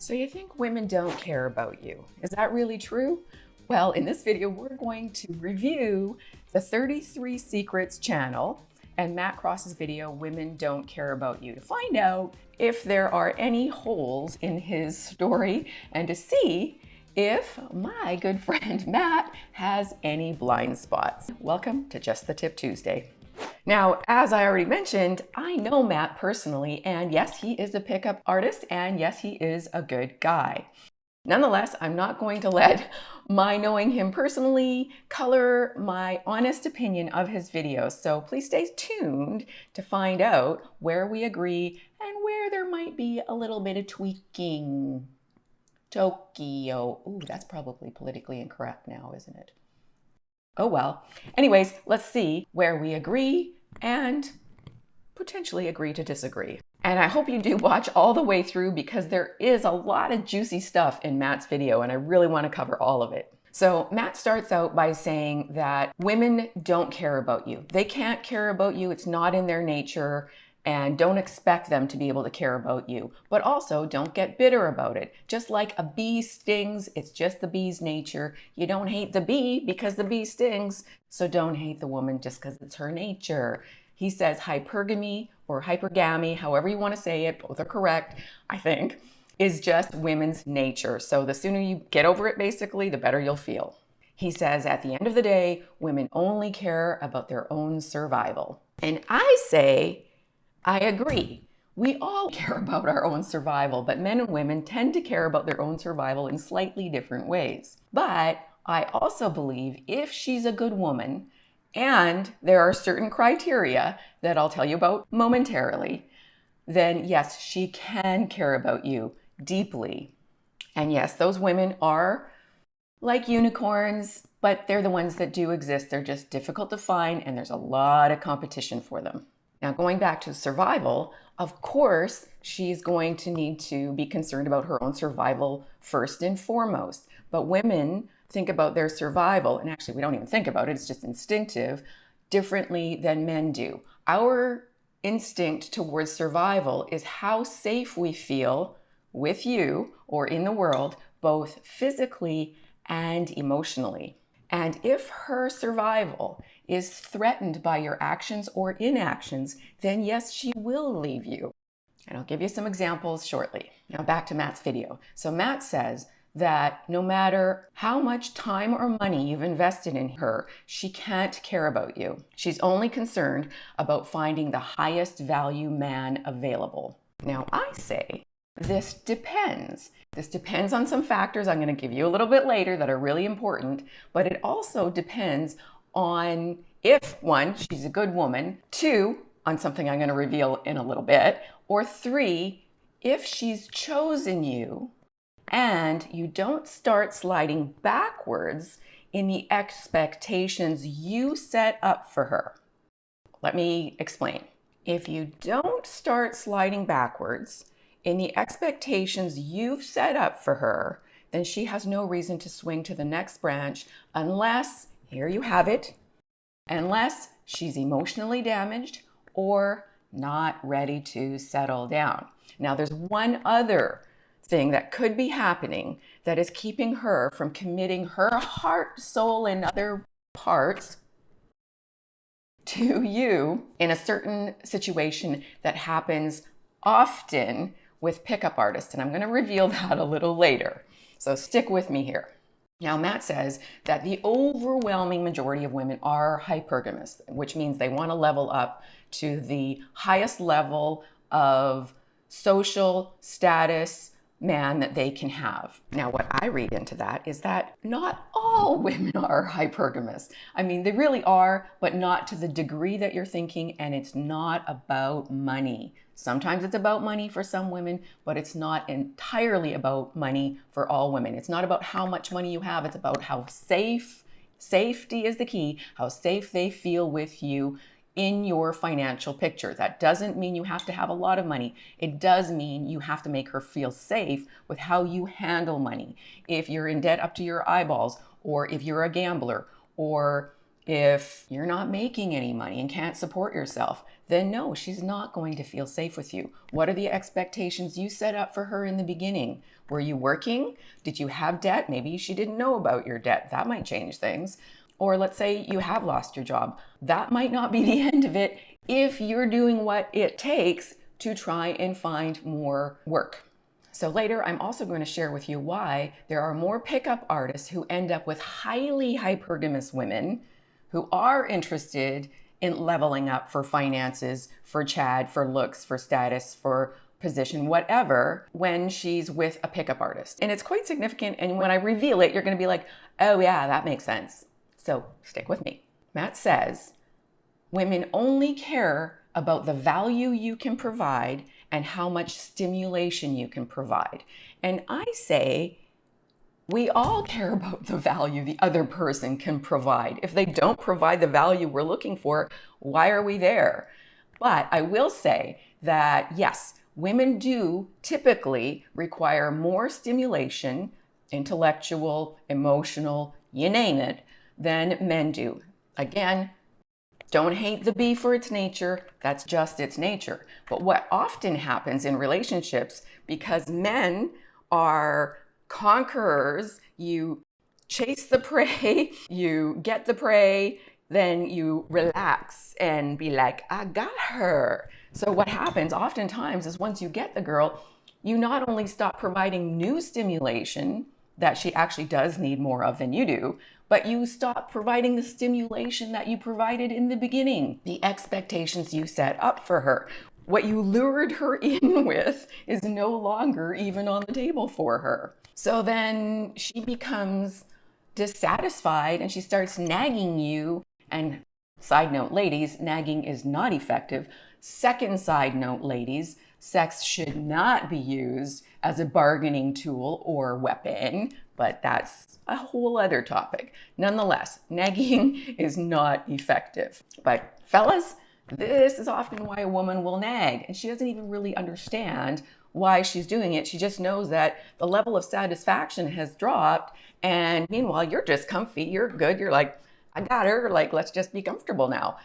So you think women don't care about you? Is that really true? Well, in this video, we're going to review the 33 Secrets channel and Matt Cross's video, Women Don't Care About You, to find out if there are any holes in his story and to see if my good friend Matt has any blind spots. Welcome to Just the Tip Tuesday. Now, as I already mentioned, I know Matt personally, and yes, he is a pickup artist, and yes, he is a good guy. Nonetheless, I'm not going to let my knowing him personally color my honest opinion of his videos. So please stay tuned to find out where we agree and where there might be a little bit of tweaking. Tokyo. Ooh, that's probably politically incorrect now, isn't it? Oh well. Anyways, let's see where we agree and potentially agree to disagree. And I hope you do watch all the way through because there is a lot of juicy stuff in Matt's video and I really want to cover all of it. So Matt starts out by saying that women don't care about you. They can't care about you. It's not in their nature. And don't expect them to be able to care about you. But also don't get bitter about it. Just like a bee stings, it's just the bee's nature. You don't hate the bee because the bee stings. So don't hate the woman just because it's her nature. He says hypergamy or hypergamy, however you want to say it, both are correct, I think, is just women's nature. So the sooner you get over it, basically, the better you'll feel. He says at the end of the day, women only care about their own survival. And I say, I agree. We all care about our own survival, but men and women tend to care about their own survival in slightly different ways. But I also believe if she's a good woman, and there are certain criteria that I'll tell you about momentarily, then yes, she can care about you deeply. And yes, those women are like unicorns, but they're the ones that do exist. They're just difficult to find, and there's a lot of competition for them. Now, going back to survival, of course, she's going to need to be concerned about her own survival first and foremost. But women think about their survival, and actually we don't even think about it, it's just instinctive, differently than men do. Our instinct towards survival is how safe we feel with you or in the world, both physically and emotionally. And if her survival is threatened by your actions or inactions, then yes, she will leave you. And I'll give you some examples shortly. Now back to Matt's video. So Matt says that no matter how much time or money you've invested in her, she can't care about you. She's only concerned about finding the highest value man available. Now I say, this depends. This depends on some factors I'm going to give you a little bit later that are really important, but it also depends on if, one, she's a good woman, two, on something I'm going to reveal in a little bit, or three, if she's chosen you and you don't start sliding backwards in the expectations you set up for her. Let me explain. If you don't start sliding backwards in the expectations you've set up for her, then she has no reason to swing to the next branch unless, here you have it, unless she's emotionally damaged or not ready to settle down. Now, there's one other thing that could be happening that is keeping her from committing her heart, soul, and other parts to you in a certain situation that happens often with pickup artists, and I'm going to reveal that a little later. So stick with me here. Now, Matt says that the overwhelming majority of women are hypergamous, which means they want to level up to the highest level of social status man that they can have. Now, what I read into that is that not all women are hypergamous. I mean, they really are, but not to the degree that you're thinking, and it's not about money. Sometimes it's about money for some women, but it's not entirely about money for all women. It's not about how much money you have. It's about how safety is the key, how safe they feel with you in your financial picture. That doesn't mean you have to have a lot of money. It does mean you have to make her feel safe with how you handle money. If you're in debt up to your eyeballs, or if you're a gambler, or If you're not making any money and can't support yourself, then no, she's not going to feel safe with you. What are the expectations you set up for her in the beginning? Were you working? Did you have debt? Maybe she didn't know about your debt. That might change things. Or let's say you have lost your job. That might not be the end of it if you're doing what it takes to try and find more work. So later, I'm also going to share with you why there are more pickup artists who end up with highly hypergamous women who are interested in leveling up for finances, for Chad, for looks, for status, for position, whatever, when she's with a pickup artist. And it's quite significant. And when I reveal it, you're going to be like, oh yeah, that makes sense. So stick with me. Matt says, women only care about the value you can provide and how much stimulation you can provide. And I say, we all care about the value the other person can provide. If they don't provide the value we're looking for, why are we there? But I will say that yes, women do typically require more stimulation, intellectual, emotional, you name it, than men do. Again, don't hate the bee for its nature. That's just its nature. But what often happens in relationships, because men are conquerors, you chase the prey, you get the prey, then you relax and be like, I got her. So what happens oftentimes is once you get the girl, you not only stop providing new stimulation that she actually does need more of than you do, but you stop providing the stimulation that you provided in the beginning, the expectations you set up for her. What you lured her in with is no longer even on the table for her. So then she becomes dissatisfied and she starts nagging you. And side note, ladies, nagging is not effective. Second side note, ladies, sex should not be used as a bargaining tool or weapon, but that's a whole other topic. Nonetheless, nagging is not effective. But fellas, this is often why a woman will nag, and she doesn't even really understand why she's doing it. She just knows that the level of satisfaction has dropped, and meanwhile, you're just comfy, you're good, you're like, I got her, like, let's just be comfortable now.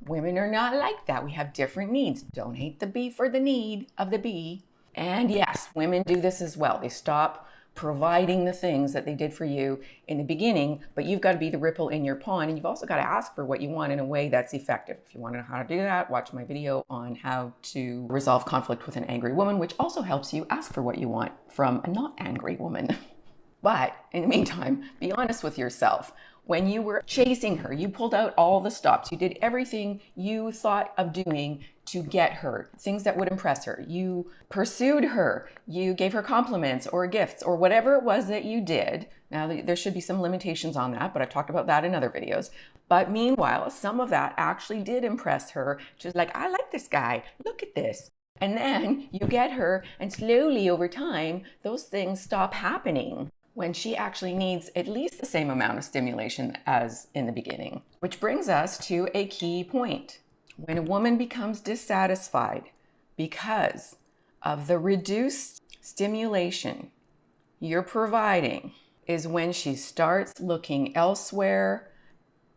Women are not like that. We have different needs. Don't hate the bee for the need of the bee. And yes, women do this as well. They stop providing the things that they did for you in the beginning, but you've got to be the ripple in your pond, and you've also got to ask for what you want in a way that's effective. If you want to know how to do that, watch my video on how to resolve conflict with an angry woman, which also helps you ask for what you want from a not angry woman. But in the meantime, be honest with yourself. When you were chasing her, you pulled out all the stops. You did everything you thought of doing to get her, things that would impress her. You pursued her. You gave her compliments or gifts or whatever it was that you did. Now, there should be some limitations on that, but I've talked about that in other videos. But meanwhile, some of that actually did impress her. She's like, I like this guy. Look at this. And then you get her, and slowly over time, those things stop happening when she actually needs at least the same amount of stimulation as in the beginning. Which brings us to a key point. When a woman becomes dissatisfied because of the reduced stimulation you're providing is when she starts looking elsewhere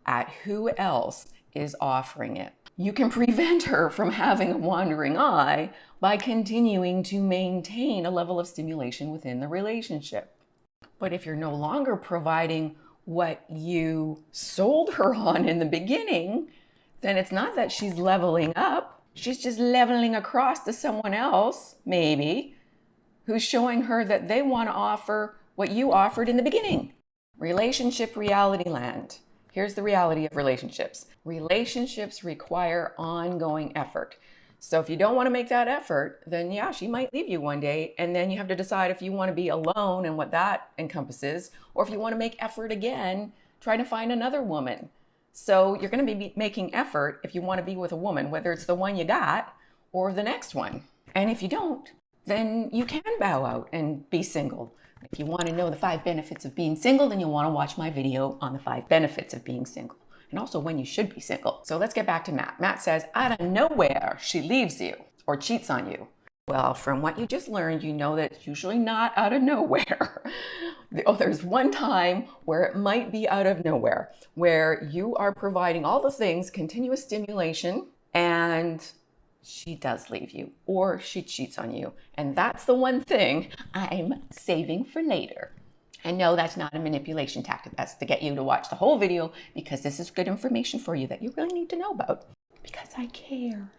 at who else is offering it. You can prevent her from having a wandering eye by continuing to maintain a level of stimulation within the relationship. But if you're no longer providing what you sold her on in the beginning, then it's not that she's leveling up. She's just leveling across to someone else, maybe, who's showing her that they want to offer what you offered in the beginning. Relationship reality land. Here's the reality of relationships. Relationships require ongoing effort. So if you don't want to make that effort, then yeah, she might leave you one day, and then you have to decide if you want to be alone and what that encompasses, or if you want to make effort again, trying to find another woman. So you're going to be making effort if you want to be with a woman, whether it's the one you got or the next one. And if you don't, then you can bow out and be single. If you want to know the 5 benefits of being single, then you'll want to watch my video on the 5 benefits of being single, and also when you should be single. So let's get back to Matt. Matt says, out of nowhere, she leaves you or cheats on you. Well, from what you just learned, you know that it's usually not out of nowhere. Oh, there's one time where it might be out of nowhere, where you are providing all the things, continuous stimulation, and she does leave you or she cheats on you. And that's the one thing I'm saving for later. And no, that's not a manipulation tactic. That's to get you to watch the whole video because this is good information for you that you really need to know about because I care.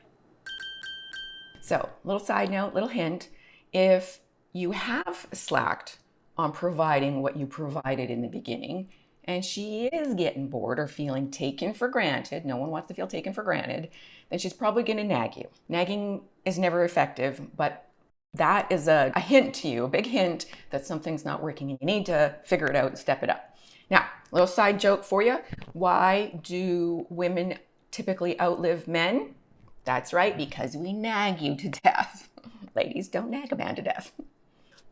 So, little side note, little hint, if you have slacked on providing what you provided in the beginning, and she is getting bored or feeling taken for granted, no one wants to feel taken for granted, then she's probably going to nag you. Nagging is never effective, but that is a hint to you, a big hint that something's not working and you need to figure it out and step it up. Now, little side joke for you. Why do women typically outlive men? That's right, because we nag you to death. Ladies, don't nag a man to death.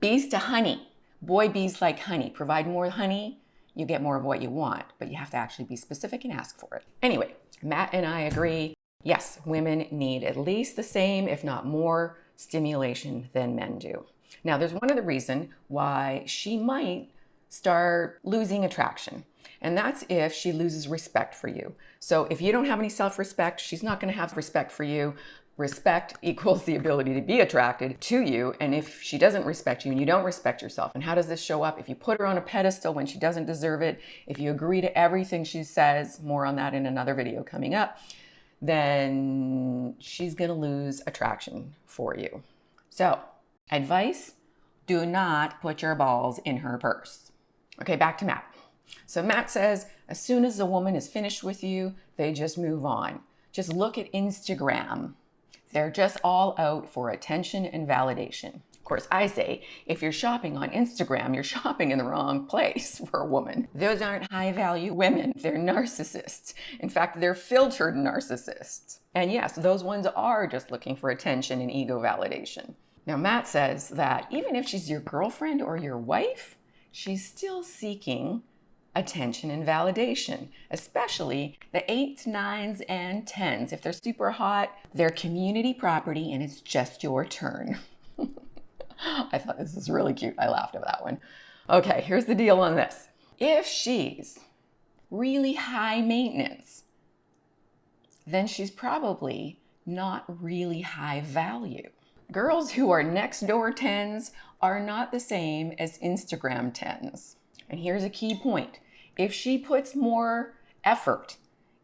Bees to honey. Boy bees like honey. Provide more honey, you get more of what you want, but you have to actually be specific and ask for it. Anyway, Matt and I agree, yes, women need at least the same, if not more, stimulation than men do. Now, there's one other reason why she might start losing attraction. And that's if she loses respect for you. So if you don't have any self-respect, she's not going to have respect for you. Respect equals the ability to be attracted to you. And if she doesn't respect you and you don't respect yourself, and how does this show up? If you put her on a pedestal when she doesn't deserve it, if you agree to everything she says, more on that in another video coming up, then she's going to lose attraction for you. So, advice, do not put your balls in her purse. Okay, back to Matt. So Matt says, as soon as a woman is finished with you, they just move on. Just look at Instagram. They're just all out for attention and validation. Of course, I say, if you're shopping on Instagram, you're shopping in the wrong place for a woman. Those aren't high-value women. They're narcissists. In fact, they're filtered narcissists. And yes, those ones are just looking for attention and ego validation. Now, Matt says that even if she's your girlfriend or your wife, she's still seeking attention and validation, especially the 8s, 9s, and 10s. If they're super hot, they're community property and it's just your turn. I thought this was really cute. I laughed at that one. Okay, here's the deal on this. If she's really high maintenance, then she's probably not really high value. Girls who are next door 10s are not the same as Instagram 10s. And here's a key point. If she puts more effort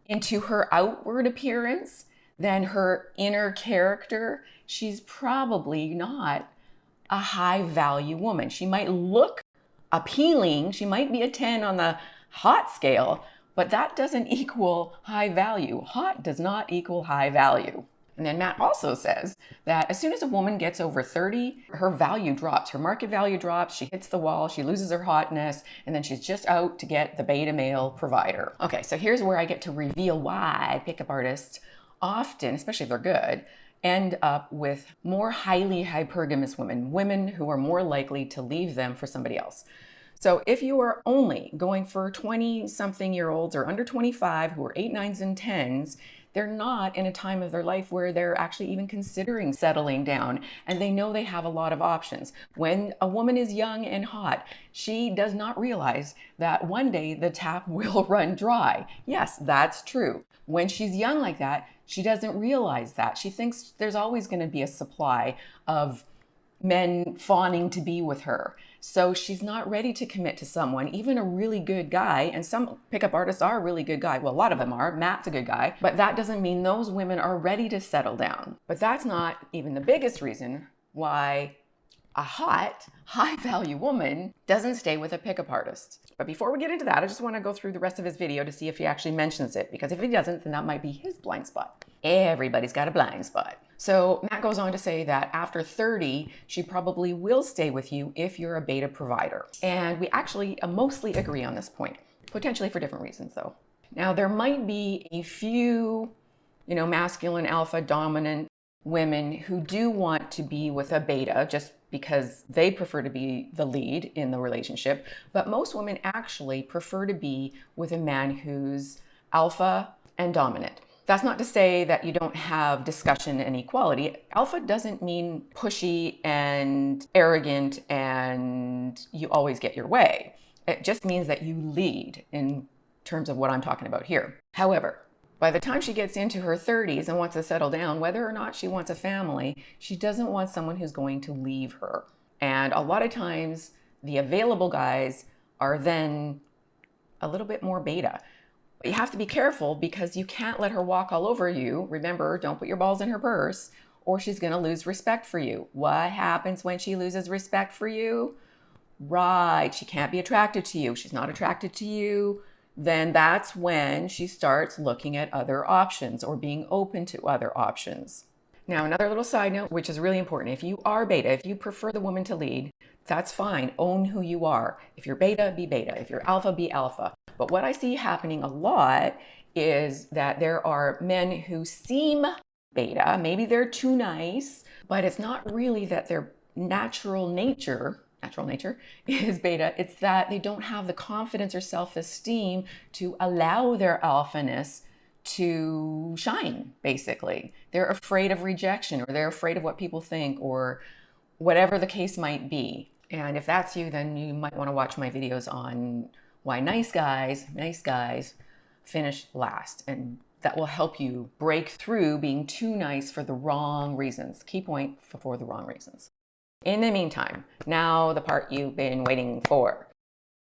into her outward appearance than her inner character, she's probably not a high value woman. She might look appealing. She might be a 10 on the hot scale, but that doesn't equal high value. Hot does not equal high value. And then Matt also says that as soon as a woman gets over 30, her value drops, her market value drops, she hits the wall, she loses her hotness, and then she's just out to get the beta male provider. Okay, so here's where I get to reveal why pickup artists often, especially if they're good, end up with more highly hypergamous women, women who are more likely to leave them for somebody else. So if you are only going for 20-something-year-olds or under 25 who are 8, 9s, and 10s, they're not in a time of their life where they're actually even considering settling down, and they know they have a lot of options. When a woman is young and hot, she does not realize that one day the tap will run dry. Yes, that's true. When she's young like that, she doesn't realize that. She thinks there's always going to be a supply of men fawning to be with her. So she's not ready to commit to someone, even a really good guy. And some pickup artists are a really good guy. Well, a lot of them are. Matt's a good guy. But that doesn't mean those women are ready to settle down. But that's not even the biggest reason why a hot, high-value woman doesn't stay with a pickup artist. But before we get into that, I just want to go through the rest of his video to see if he actually mentions it. Because if he doesn't, then that might be his blind spot. Everybody's got a blind spot. So Matt goes on to say that after 30, she probably will stay with you if you're a beta provider. And we actually mostly agree on this point, potentially for different reasons though. Now there might be a few, masculine, alpha, dominant women who do want to be with a beta just because they prefer to be the lead in the relationship. But most women actually prefer to be with a man who's alpha and dominant. That's not to say that you don't have discussion and equality. Alpha doesn't mean pushy and arrogant and you always get your way. It just means that you lead in terms of what I'm talking about here. However, by the time she gets into her 30s and wants to settle down, whether or not she wants a family, she doesn't want someone who's going to leave her. And a lot of times, the available guys are then a little bit more beta. But you have to be careful because you can't let her walk all over you. Remember, don't put your balls in her purse or she's going to lose respect for you. What happens when she loses respect for you? Right, she can't be attracted to you. She's not attracted to you. Then that's when she starts looking at other options or being open to other options. Now, another little side note, which is really important. If you are beta, if you prefer the woman to lead, that's fine. Own who you are. If you're beta, be beta. If you're alpha, be alpha. But what I see happening a lot is that there are men who seem beta. Maybe they're too nice, but it's not really that their natural nature is beta. It's that they don't have the confidence or self-esteem to allow their alphaness to shine, basically. They're afraid of rejection or they're afraid of what people think or whatever the case might be. And if that's you, then you might want to watch my videos on why nice guys finish last. And that will help you break through being too nice for the wrong reasons. Key point, for the wrong reasons. In the meantime, now the part you've been waiting for.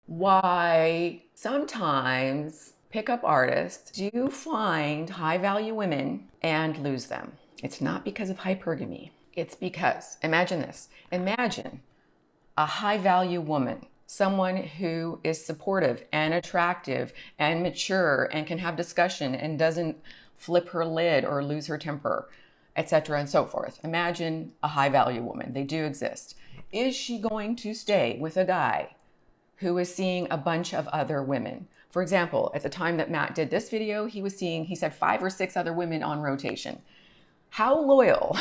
Why sometimes pickup artists do find high value women and lose them. It's not because of hypergamy. It's because, imagine this, imagine a high value woman, someone who is supportive and attractive and mature and can have discussion and doesn't flip her lid or lose her temper, etc. and so forth. Imagine a high value woman. They do exist. Is she going to stay with a guy who is seeing a bunch of other women? For example, at the time that Matt did this video, he said 5 or 6 other women on rotation. How loyal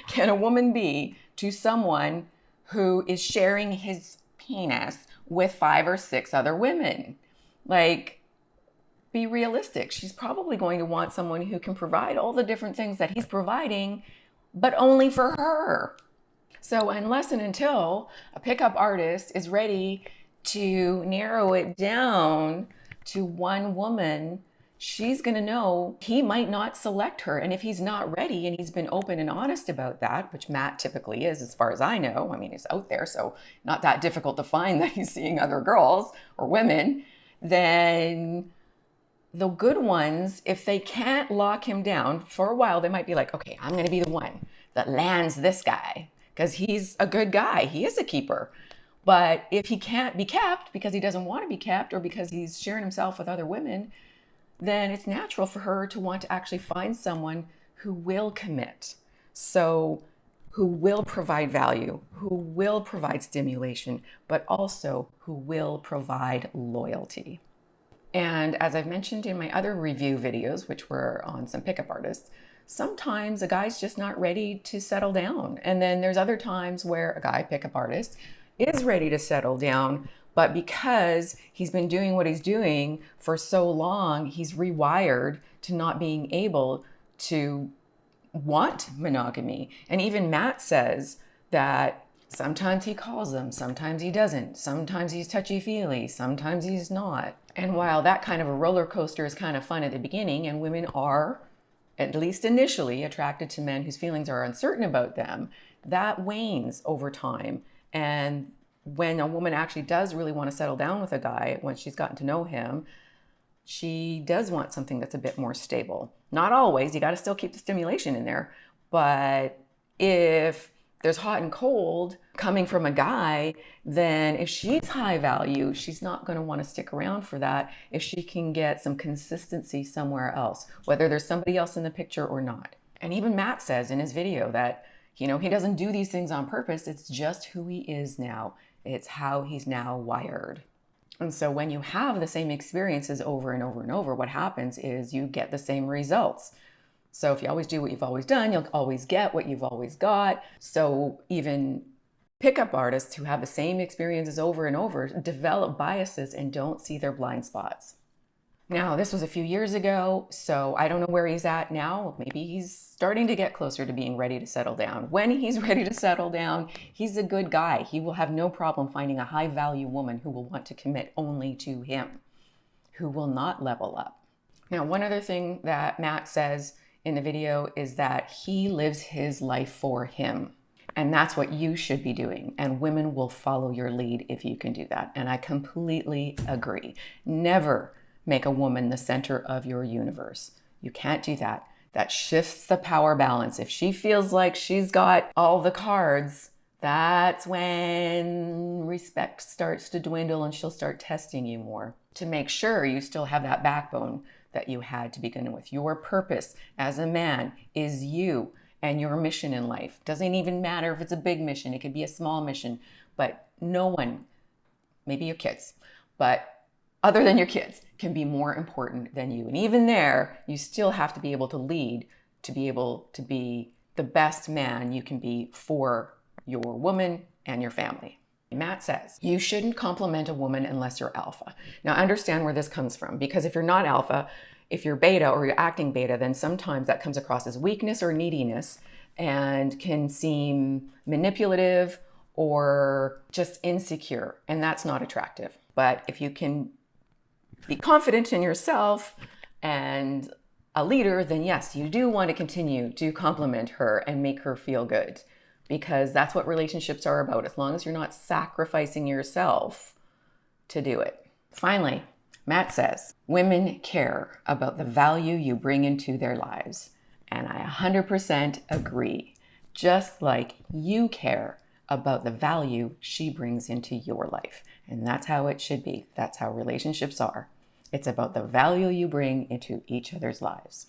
can a woman be to someone who is sharing his penis with 5 or 6 other women? Like, be realistic. She's probably going to want someone who can provide all the different things that he's providing, but only for her. So unless and until a pickup artist is ready to narrow it down to one woman, she's going to know he might not select her. And if he's not ready and he's been open and honest about that, which Matt typically is, as far as I know, I mean, he's out there, so not that difficult to find that he's seeing other girls or women, then the good ones, if they can't lock him down for a while, they might be like, okay, I'm going to be the one that lands this guy because he's a good guy. He is a keeper. But if he can't be kept because he doesn't want to be kept or because he's sharing himself with other women, then it's natural for her to want to actually find someone who will commit. So who will provide value, who will provide stimulation, but also who will provide loyalty. And as I've mentioned in my other review videos, which were on some pickup artists, sometimes a guy's just not ready to settle down. And then there's other times where a guy pickup artist is ready to settle down, but because he's been doing what he's doing for so long, he's rewired to not being able to want monogamy. And even Matt says that sometimes he calls them, sometimes he doesn't, sometimes he's touchy-feely, sometimes he's not. And while that kind of a roller coaster is kind of fun at the beginning, and women are, at least initially, attracted to men whose feelings are uncertain about them, that wanes over time. And when a woman actually does really want to settle down with a guy, once she's gotten to know him, she does want something that's a bit more stable. Not always, you got to still keep the stimulation in there. But if there's hot and cold coming from a guy, then if she's high value, she's not going to want to stick around for that if she can get some consistency somewhere else, whether there's somebody else in the picture or not. And even Matt says in his video that, he doesn't do these things on purpose. It's just who he is now. It's how he's now wired. And so when you have the same experiences over and over and over, what happens is you get the same results. So if you always do what you've always done, you'll always get what you've always got. So even pickup artists who have the same experiences over and over develop biases and don't see their blind spots. Now, this was a few years ago, so I don't know where he's at now. Maybe he's starting to get closer to being ready to settle down. When he's ready to settle down, he's a good guy. He will have no problem finding a high value woman who will want to commit only to him, who will not level up. Now, one other thing that Matt says in the video is that he lives his life for him. And that's what you should be doing. And women will follow your lead if you can do that. And I completely agree. Never make a woman the center of your universe. You can't do that. That shifts the power balance. If she feels like she's got all the cards, that's when respect starts to dwindle and she'll start testing you more to make sure you still have that backbone that you had to begin with. Your purpose as a man is you and your mission in life. Doesn't even matter if it's a big mission, it could be a small mission, but no one, maybe your kids, but other than your kids, can be more important than you. And even there, you still have to be able to lead, to be able to be the best man you can be for your woman and your family. Matt says, you shouldn't compliment a woman unless you're alpha. Now understand where this comes from, because if you're not alpha, if you're beta or you're acting beta, then sometimes that comes across as weakness or neediness and can seem manipulative or just insecure, and that's not attractive. But if you can be confident in yourself and a leader, then yes, you do want to continue to compliment her and make her feel good, because that's what relationships are about, as long as you're not sacrificing yourself to do it. Finally, Matt says, women care about the value you bring into their lives. And I 100% agree, just like you care about the value she brings into your life. And that's how it should be. That's how relationships are. It's about the value you bring into each other's lives.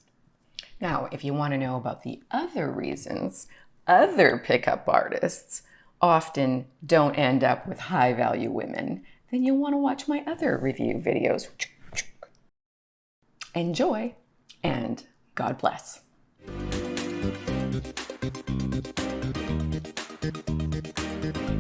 Now, if you want to know about the other reasons other pickup artists often don't end up with high value women, then you'll want to watch my other review videos. Enjoy, and God bless.